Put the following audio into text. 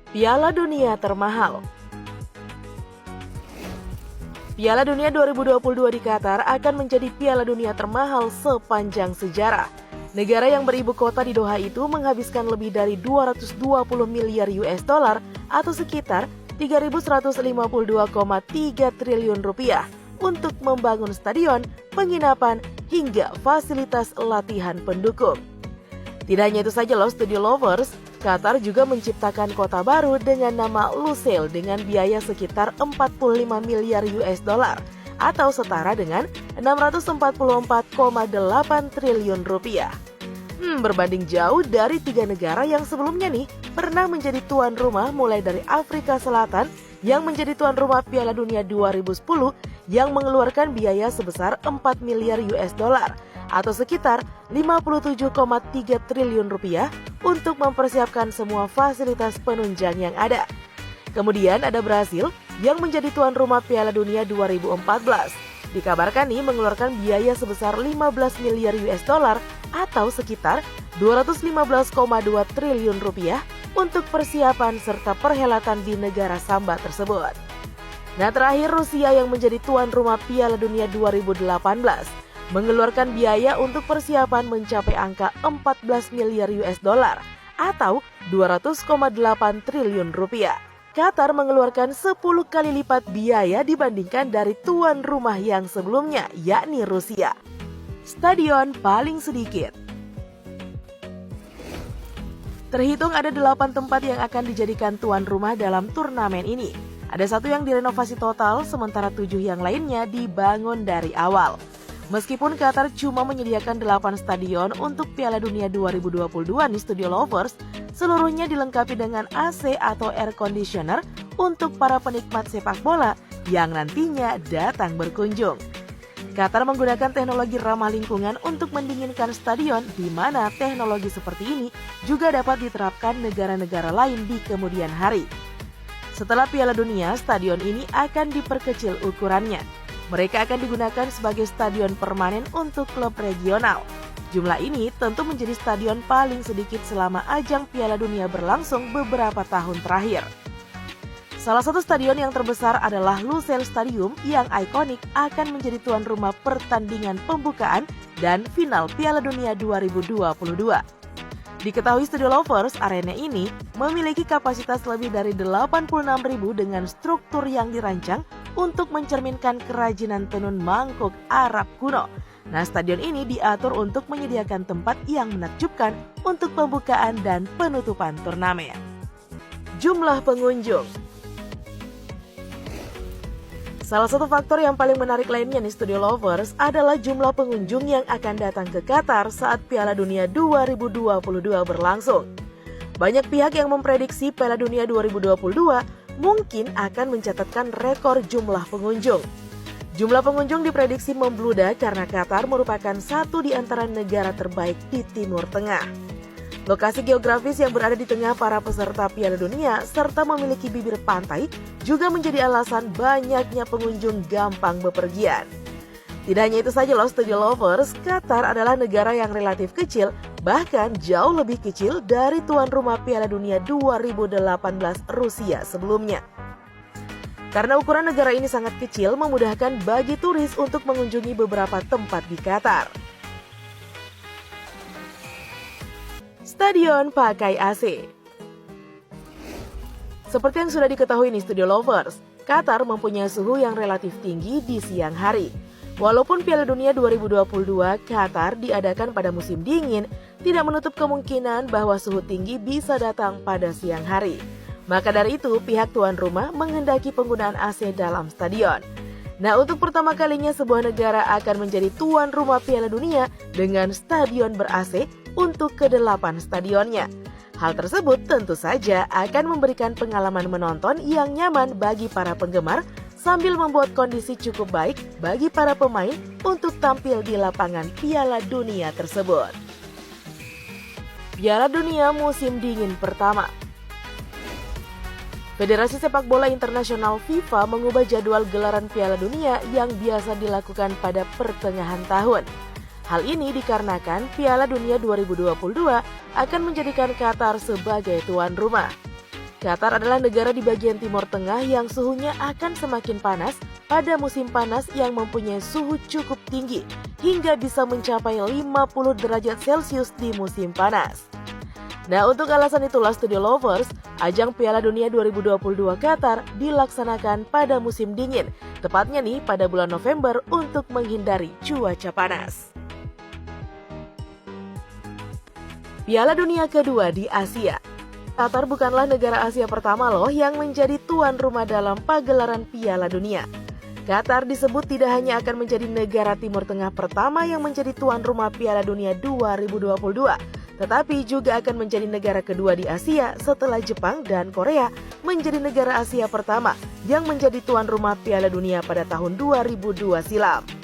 Piala Dunia termahal. Piala Dunia 2022 di Qatar akan menjadi Piala Dunia termahal sepanjang sejarah. Negara yang beribu kota di Doha itu menghabiskan lebih dari 220 miliar US dollar atau sekitar 3.152,3 triliun rupiah untuk membangun stadion, penginapan, hingga fasilitas latihan pendukung. Tidak hanya itu saja loh Studio Lovers, Qatar juga menciptakan kota baru dengan nama Lusail dengan biaya sekitar 45 miliar US dollar atau setara dengan 644,8 triliun rupiah. Berbanding jauh dari 3 negara yang sebelumnya nih pernah menjadi tuan rumah, mulai dari Afrika Selatan yang menjadi tuan rumah Piala Dunia 2010 yang mengeluarkan biaya sebesar 4 miliar US dollar atau sekitar 57,3 triliun rupiah untuk mempersiapkan semua fasilitas penunjang yang ada. Kemudian ada Brasil yang menjadi tuan rumah Piala Dunia 2014. Dikabarkan nih mengeluarkan biaya sebesar 15 miliar US dollar atau sekitar 215,2 triliun rupiah untuk persiapan serta perhelatan di negara samba tersebut. Nah, terakhir Rusia yang menjadi tuan rumah Piala Dunia 2018 mengeluarkan biaya untuk persiapan mencapai angka 14 miliar US dollar atau 200,8 triliun rupiah. Qatar mengeluarkan 10 kali lipat biaya dibandingkan dari tuan rumah yang sebelumnya, yakni Rusia. Stadion paling sedikit. Terhitung ada 8 tempat yang akan dijadikan tuan rumah dalam turnamen ini. Ada 1 yang direnovasi total, sementara 7 yang lainnya dibangun dari awal. Meskipun Qatar cuma menyediakan 8 stadion untuk Piala Dunia 2022 nih Studio Lovers, seluruhnya dilengkapi dengan AC atau air conditioner untuk para penikmat sepak bola yang nantinya datang berkunjung. Qatar menggunakan teknologi ramah lingkungan untuk mendinginkan stadion, di mana teknologi seperti ini juga dapat diterapkan negara-negara lain di kemudian hari. Setelah Piala Dunia, stadion ini akan diperkecil ukurannya. Mereka akan digunakan sebagai stadion permanen untuk klub regional. Jumlah ini tentu menjadi stadion paling sedikit selama ajang Piala Dunia berlangsung beberapa tahun terakhir. Salah satu stadion yang terbesar adalah Lusail Stadium yang ikonik akan menjadi tuan rumah pertandingan pembukaan dan final Piala Dunia 2022. Diketahui Studio Lovers, arena ini memiliki kapasitas lebih dari 86.000 dengan struktur yang dirancang untuk mencerminkan kerajinan tenun mangkuk Arab kuno. Nah, stadion ini diatur untuk menyediakan tempat yang menakjubkan untuk pembukaan dan penutupan turnamen. Jumlah pengunjung. Salah satu faktor yang paling menarik lainnya nih Studio Lovers adalah jumlah pengunjung yang akan datang ke Qatar saat Piala Dunia 2022 berlangsung. Banyak pihak yang memprediksi Piala Dunia 2022 mungkin akan mencatatkan rekor jumlah pengunjung. Jumlah pengunjung diprediksi membludak karena Qatar merupakan satu di antara negara terbaik di Timur Tengah. Lokasi geografis yang berada di tengah para peserta Piala Dunia serta memiliki bibir pantai juga menjadi alasan banyaknya pengunjung gampang bepergian. Tidak hanya itu saja loh Studio Lovers, Qatar adalah negara yang relatif kecil, bahkan jauh lebih kecil dari tuan rumah Piala Dunia 2018 Rusia sebelumnya. Karena ukuran negara ini sangat kecil, memudahkan bagi turis untuk mengunjungi beberapa tempat di Qatar. Stadion pakai AC. Seperti yang sudah diketahui nih Studio Lovers, Qatar mempunyai suhu yang relatif tinggi di siang hari. Walaupun Piala Dunia 2022 Qatar diadakan pada musim dingin, tidak menutup kemungkinan bahwa suhu tinggi bisa datang pada siang hari. Maka dari itu, pihak tuan rumah menghendaki penggunaan AC dalam stadion. Nah, untuk pertama kalinya sebuah negara akan menjadi tuan rumah Piala Dunia dengan stadion ber-AC untuk ke-8 stadionnya. Hal tersebut tentu saja akan memberikan pengalaman menonton yang nyaman bagi para penggemar sambil membuat kondisi cukup baik bagi para pemain untuk tampil di lapangan Piala Dunia tersebut. Piala Dunia musim dingin pertama. Federasi Sepak Bola Internasional FIFA mengubah jadwal gelaran Piala Dunia yang biasa dilakukan pada pertengahan tahun. Hal ini dikarenakan Piala Dunia 2022 akan menjadikan Qatar sebagai tuan rumah. Qatar adalah negara di bagian Timur Tengah yang suhunya akan semakin panas pada musim panas yang mempunyai suhu cukup tinggi hingga bisa mencapai 50 derajat Celcius di musim panas. Nah, untuk alasan itulah Studio Lovers, ajang Piala Dunia 2022 Qatar dilaksanakan pada musim dingin, tepatnya nih pada bulan November untuk menghindari cuaca panas. Piala Dunia kedua di Asia. Qatar bukanlah negara Asia pertama loh yang menjadi tuan rumah dalam pagelaran Piala Dunia. Qatar disebut tidak hanya akan menjadi negara Timur Tengah pertama yang menjadi tuan rumah Piala Dunia 2022, tetapi juga akan menjadi negara kedua di Asia setelah Jepang dan Korea menjadi negara Asia pertama yang menjadi tuan rumah Piala Dunia pada tahun 2002 silam.